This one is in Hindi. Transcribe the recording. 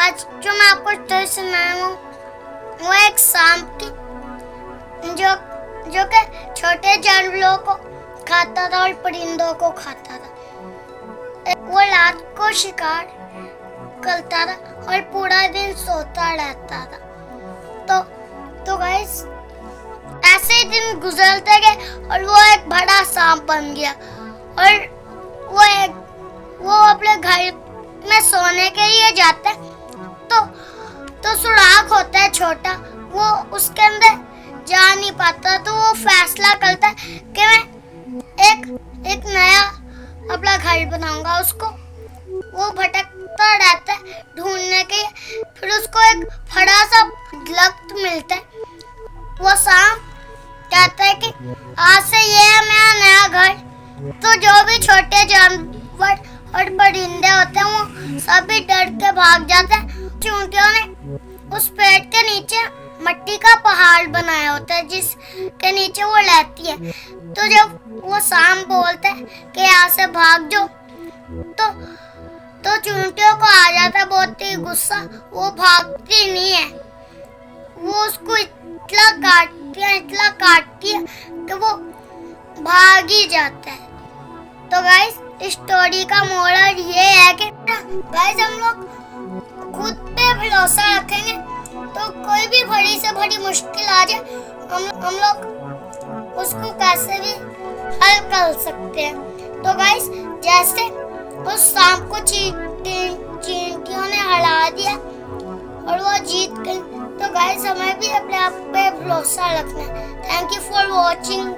आज जो मैं आपको स्टोरी सुनाया हूँ वो एक सांप की जो कि छोटे जानवरों को खाता था और परिंदों को खाता था। वो रात को शिकार करता था और पूरा दिन सोता रहता था। तो गाइस ऐसे ही दिन गुजरते गए और वो एक बड़ा सांप बन गया और वो अपने घर में सोने के लिए जाता है तो सुराख होता है छोटा, वो उसके अंदर जा नहीं पाता। तो वो फैसला करता है कि मैं एक नया अपना घर बनाऊंगा। उसको वो भटकता रहता है ढूंढने के, फिर उसको एक बड़ा सा दरख्त मिलता है। वो सांप कहता है कि आज से ये है मेरा नया घर। तो जो भी छोटे जानवर और परिंदे होते हैं वो सभी डर के भाग जाते हैं। चींटियों ने उस पेड़ के नीचे मिट्टी का पहाड़ बनाया होता है जिसके नीचे वो रहती है। तो जब वो सांप बोलता है कि यहाँ से भाग जाओ तो चींटियों को आ जाता है बहुत ही गुस्सा। वो भागती नहीं है, वो उसको इतना काटती है कि वो भाग ही जाता है। तो गाइस इस स्टोरी का मोरल ये है कि गाइस हम लोग खुद पे भरोसा रखेंगे तो कोई भी बड़ी से बड़ी मुश्किल आ जाए हम लोग उसको कैसे भी हल कर सकते हैं। तो गाइस जैसे उस सांप को चींटियों ने हरा दिया और वो जीत गई, तो गाइस हमें भी अपने आप पे भरोसा रखना है। Thank you for watching.